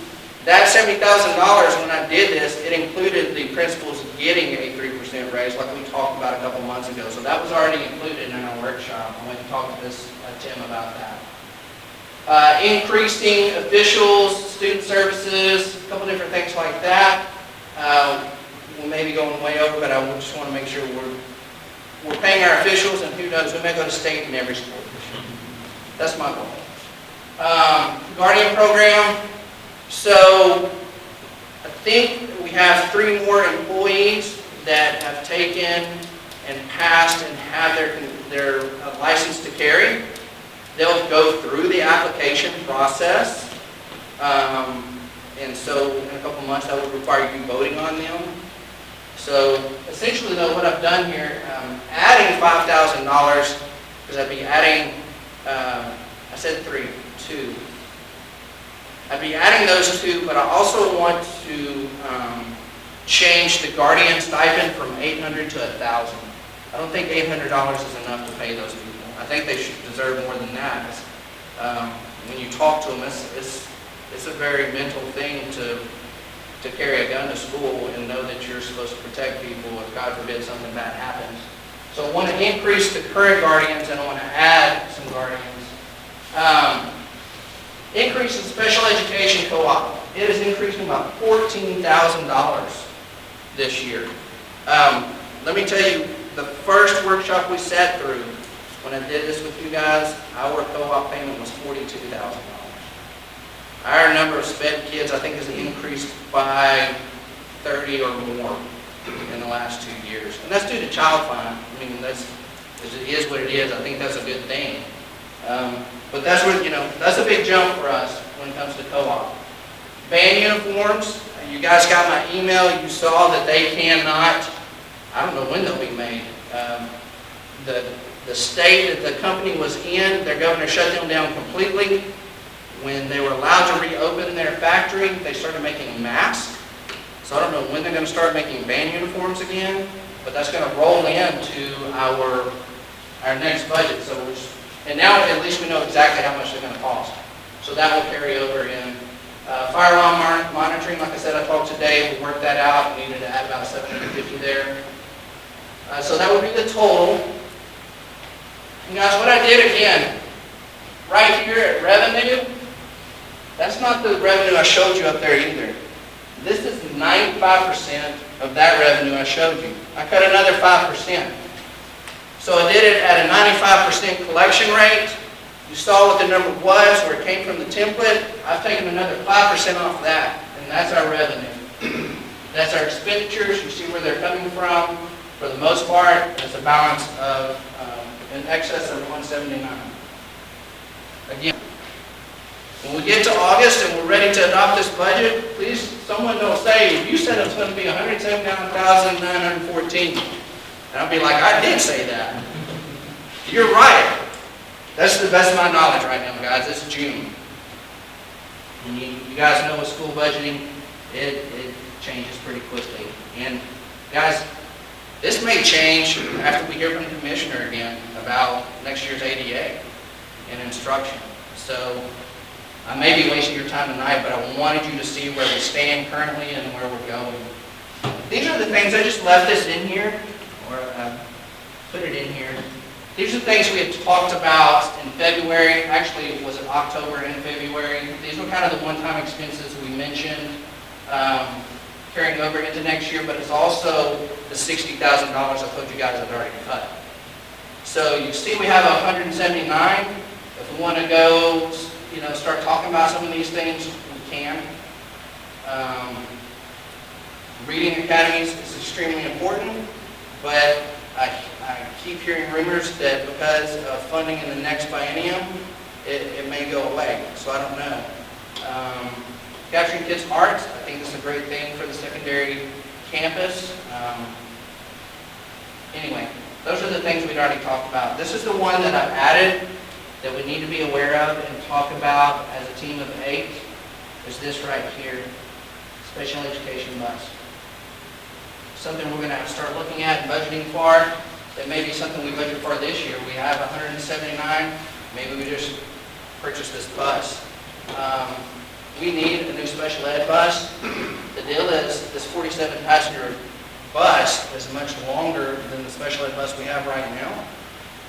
that $70,000 when I did this, it included the principals getting a 3% raise like we talked about a couple months ago. So that was already included in our workshop. I went and talked to Tim about that. Increasing officials, student services, a couple different things like that. We may be going way over, but I just want to make sure we're paying our officials, and who knows, we may go to state in every school. That's my goal. Guardian program. So I think we have 3 more employees that have taken and passed and have their license to carry. They'll go through the application process. And so in a couple months, that would require you voting on them. So essentially, though, what I've done here, adding $5,000, because I'd be adding, I said 3, 2. I'd be adding those 2, but I also want to change the guardian stipend from $800 to $1,000. I don't think $800 is enough to pay those people. I think they should deserve more than that. When you talk to them, it's a very mental thing to carry a gun to school and know that you're supposed to protect people if, God forbid, something bad happens. So I want to increase the current guardians, and I want to add some guardians. Increase in special education co-op. It is increasing about $14,000 this year. Let me tell you, the first workshop we sat through, when I did this with you guys, our co-op payment was $42,000. Our number of sped kids, I think, has increased by 30 or more in the last 2 years. And that's due to child fund. I mean, it is what it is. I think that's a good thing. But that's what, that's a big jump for us when it comes to co-op. Band uniforms, you guys got my email, you saw that they cannot, I don't know when they'll be made. The state that the company was in, their governor shut them down completely. When they were allowed to reopen their factory, they started making masks. So I don't know when they're going to start making band uniforms again, but that's going to roll into our next budget. And now at least we know exactly how much they're going to cost. So that will carry over in. Fire alarm monitoring, like I said, I talked today, we worked that out. We needed to add about 750 there. So that would be the total. And guys, what I did again, right here at revenue, that's not the revenue I showed you up there either. This is 95% of that revenue I showed you. I cut another 5%. So I did it at a 95% collection rate. You saw what the number was, where it came from the template. I've taken another 5% off that, and that's our revenue. That's our expenditures. You see where they're coming from. For the most part, it's a balance of in excess of 179. Again, when we get to August and we're ready to adopt this budget, please, someone don't say, you said it was going to be 179,914. And I'll be like, I did say that. You're right. That's the best of my knowledge right now, guys. It's June. And you guys know with school budgeting, it changes pretty quickly. And guys, this may change after we hear from the commissioner again about next year's ADA and instruction. So I may be wasting your time tonight, but I wanted you to see where we stand currently and where we're going. These are the things, I just left this in here, or put it in here. These are the things we had talked about in February. Actually, was it October and February? These were kind of the one-time expenses we mentioned carrying over into next year, but it's also the $60,000 I told you guys I'd already cut. So you see we have 179. If we want to go, start talking about some of these things, we can. Reading academies is extremely important, but I keep hearing rumors that because of funding in the next biennium, it may go away, so I don't know. Capturing kids' hearts, I think this is a great thing for the secondary campus. Anyway, those are the things we'd already talked about. This is the one that I've added that we need to be aware of and talk about as a team of 8, is this right here, special education bus. Something we're going to have to start looking at and budgeting for. That may be something we budget for this year. We have 179. Maybe we just purchase this bus. We need a new special ed bus. The deal is this 47-passenger bus is much longer than the special ed bus we have right now,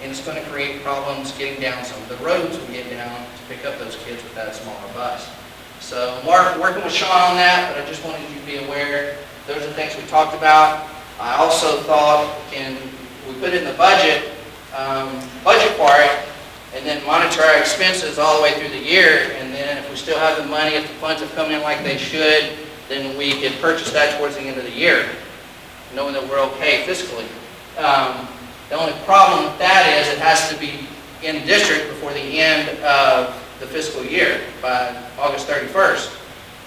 and it's going to create problems getting down some of the roads we get down to pick up those kids with that smaller bus. So Mark, working with Sean on that, but I just wanted you to be aware. Those are the things we talked about. I also thought, can we put in the budget part, and then monitor our expenses all the way through the year, and then if we still have the money, if the funds have come in like they should, then we can purchase that towards the end of the year, knowing that we're okay fiscally. The only problem with that is it has to be in district before the end of the fiscal year, by August 31st.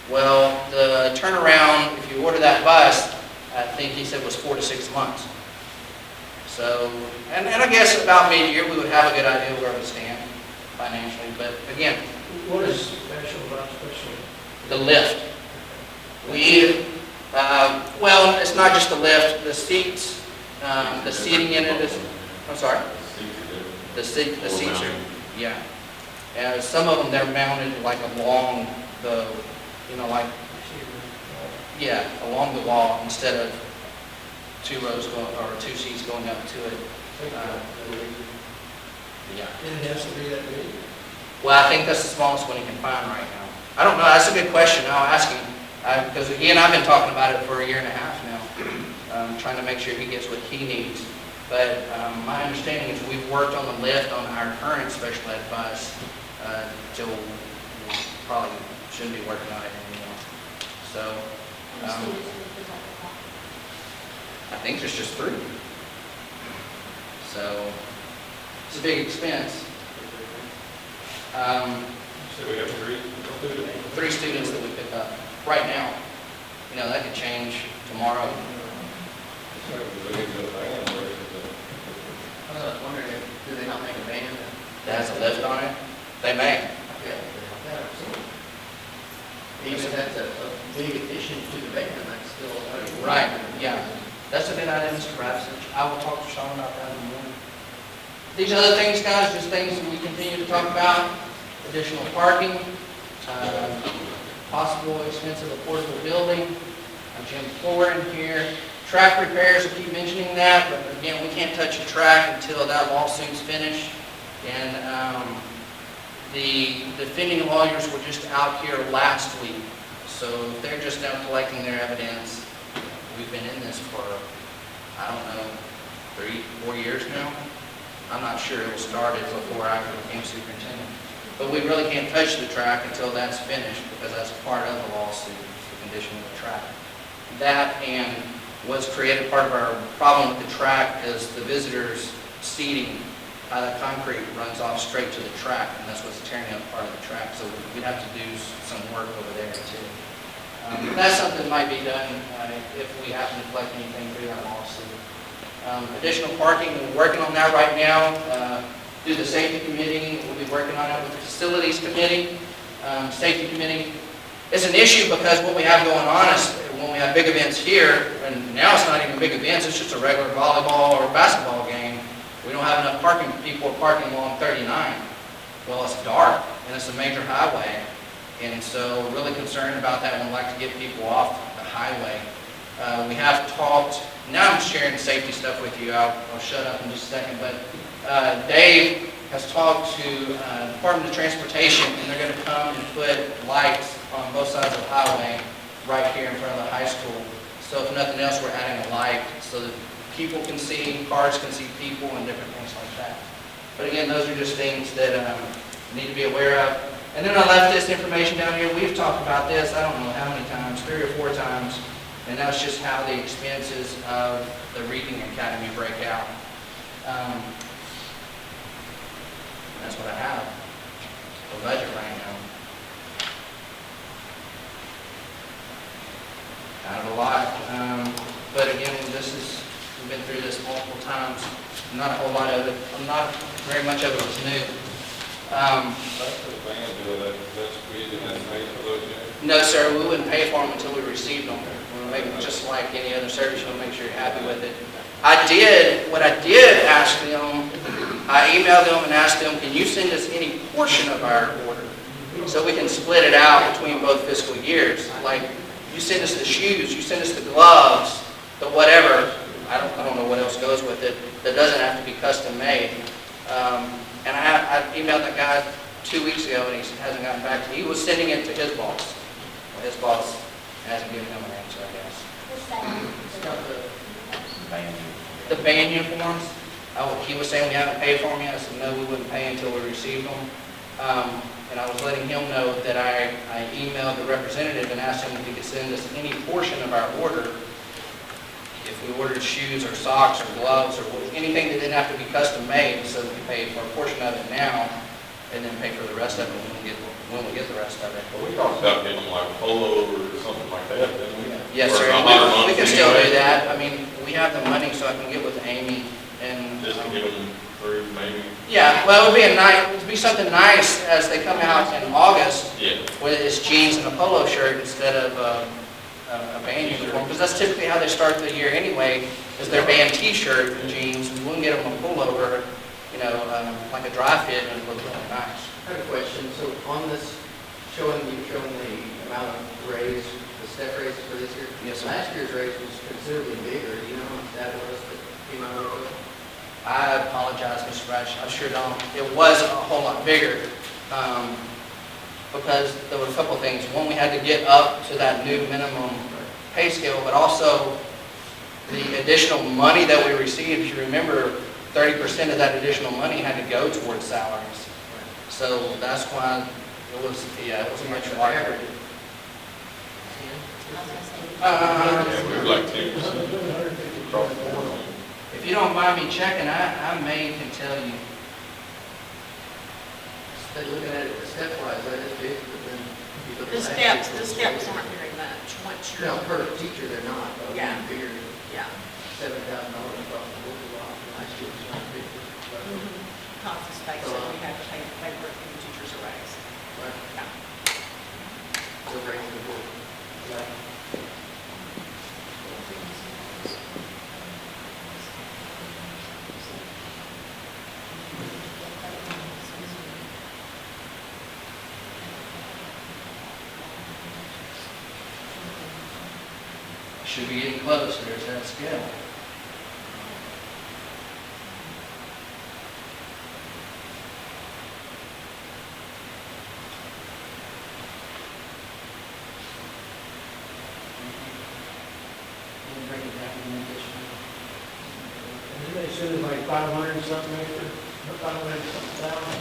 Well, the turnaround, if you order that bus, I think he said was 4 to 6 months. So, and I guess about mid-year we would have a good idea where we stand financially. But again, What is special about special? the lift. Well, it's not just the lift. The seats, the seating in it is. I'm sorry. The seats are. Yeah. Some of them they're mounted like along the, along the wall instead of 2 rows going, or 2 seats going up to it. Yeah. And it has to be that big? Well, I think that's the smallest one you can find right now. I don't know. That's a good question. I'll ask him. Because again, I've been talking about it for a year and a half now, trying to make sure he gets what he needs. But my understanding is we've worked on the lift on our current special ed bus till we probably shouldn't be working on it anymore. So. I think there's just 3. So, it's a big expense. So we have three. 3 students that we pick up right now. You know, that could change tomorrow. So we need to go back and work with I was wondering, do they not make a band? That has a lift on it. They may. Yeah. Even if that's a big addition to the band, that's still. Right, yeah. That's a good idea, Mr. Rapsich. I will talk to Sean about that in the morning. These other things, guys, just things that we continue to talk about. Additional parking, possible expense of a portable building, a gym floor in here, track repairs, I keep mentioning that, but again, we can't touch a track until that lawsuit's finished. And the defending lawyers were just out here last week, so they're just now collecting their evidence. We've been in this for, I don't know, 3-4 years now. I'm not sure it was started before I became superintendent. But we really can't touch the track until that's finished, because that's part of the lawsuit, the condition of the track. That and what's created part of our problem with the track is the visitors' seating. The concrete runs off straight to the track, and that's what's tearing up part of the track. So we'd have to do some work over there too. That's something that might be done if we happen to collect anything through that lawsuit. Additional parking, we're working on that right now. Through the safety committee, we'll be working on it with the facilities committee. Safety committee, it's an issue because what we have going on is when we have big events here, and now it's not even big events, it's just a regular volleyball or basketball game. We don't have enough parking, people are parking along 39. Well, it's dark, and it's a major highway, and so we're really concerned about that, and we'd like to get people off the highway. We have talked, now I'm sharing safety stuff with you, I'll shut up in just a second, but Dave has talked to Department of Transportation, and they're going to come and put lights on both sides of the highway right here in front of the high school. So if nothing else, we're adding a light so that people can see, cars can see people, and different things like that. But again, those are just things that need to be aware of. And then I left this information down here. We've talked about this, I don't know how many times, 3 or 4 times, and that's just how the expenses of the Reading Academy break out. That's what I have for budget right now. Kind of a lot, but again, we've been through this multiple times. Not a whole lot of it, not very much of it was new. That's the band deal, that's, we didn't have to pay for those yet? No, sir, we wouldn't pay for them until we received them. We'll make them just like any other service, we'll make sure you're happy with it. What I did ask them, I emailed them and asked them, can you send us any portion of our order so we can split it out between both fiscal years? Like, you send us the shoes, you send us the gloves, the whatever, I don't know what else goes with it, that doesn't have to be custom made. And I emailed that guy 2 weeks ago, and he hasn't gotten back to me. He was sending it to his boss. Well, his boss hasn't given him an answer, I guess. What's that? The band uniforms, he was saying we haven't paid for them yet. I said, no, we wouldn't pay until we received them. And I was letting him know that I emailed the representative and asked him if he could send us any portion of our order. If we ordered shoes or socks or gloves or anything that didn't have to be custom made, so that we pay for a portion of it now and then pay for the rest of it when we get the rest of it. Well, we talked about getting like a polo or something like that, didn't we? Yes, sir. For a lot of We months can still anyway. do that. I mean, we have the money, so I can get with Amy and. Just to get them through, maybe. Yeah, well, it would be something nice as they come out in August Yeah. with his jeans and a polo shirt instead of a band uniform, because that's typically how they start the year anyway, is their band T-shirt and jeans. We wouldn't get them a pullover, like a dry fit, and it looks really nice. I have a question. So on this, showing the amount of raise, the step raises for this year? Yes, sir. Last year's raise was considerably bigger. Do you know how much that was that came out of it? I apologize, Mr. Brash, I sure don't. It was a whole lot bigger, because there were a couple of things. One, we had to get up to that new minimum pay scale, but also the additional money that we received, if you remember, 30% of that additional money had to go towards salaries. So that's why it was much larger. Yeah, we were like 10% across the board. If you don't mind me checking, I may can tell you. So looking at it stepwise, that is big, but then you look The at. steps aren't very much, once you're, No, per teacher, they're not, but we Yeah. figured yeah. $7,000 across the board a lot, last year was around 50. Cost of space, so we have to pay for the teachers a raise. Right. Yeah. So raising the board. Right. Should be getting close, there's that scale. We'll break it down in addition. They said it's like 500 something acre, or 500 something thousand.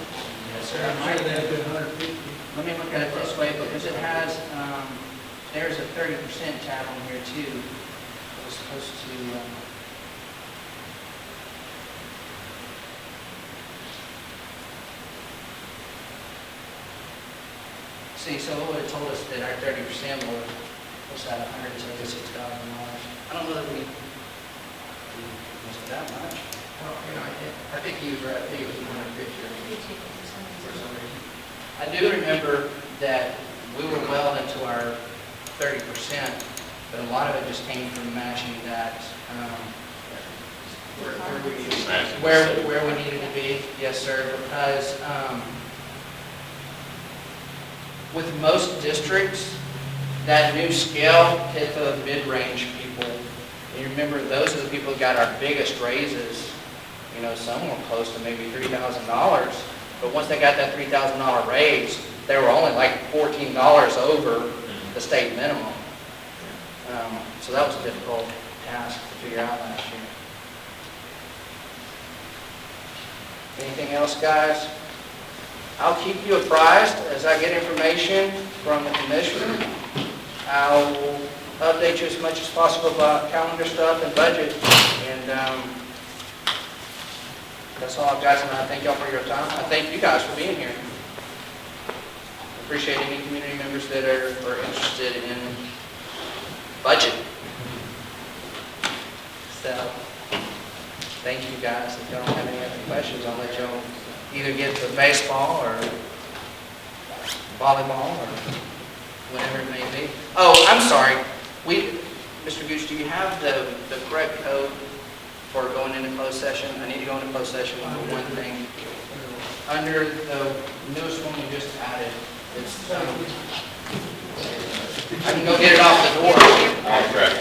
Yes, sir. I'm sure that's been 150. Let me look at it this way, because it has, there's a 30% tab on here too. It was supposed to, see, so it would have told us that our 30% was at $176,000. I don't know that we missed that much. Well, you know, I think he was right, I think it was 150 for some reason. I do remember that we were well into our 30%, but a lot of it just came from matching that, Where we need to where we needed to be. Yes, sir, because with most districts, that new scale hit the mid-range people. And you remember, those are the people who got our biggest raises. You know, some were close to maybe $3,000, but once they got that $3,000 raise, they were only like $14 over the state minimum. So that was a difficult task to figure out last year. Anything else, guys? I'll keep you apprised as I get information from the commissioner. I will update you as much as possible about calendar stuff and budget. And that's all I've got tonight. I thank y'all for your time. I thank you guys for being here. Appreciate any community members that are interested in budget. So, thank you guys. If y'all don't have any other questions, I'll let y'all either get to baseball or volleyball or whatever it may be. Oh, I'm sorry. Mr. Gooch, do you have the correct code for going into closed session? I need to go into closed session for one thing. Under the newest one we just added, it's, I can go get it off the door. Bye-bye.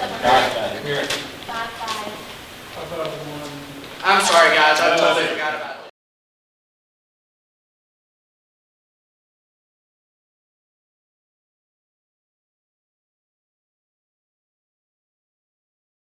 I thought it was one. I'm sorry, guys. I totally forgot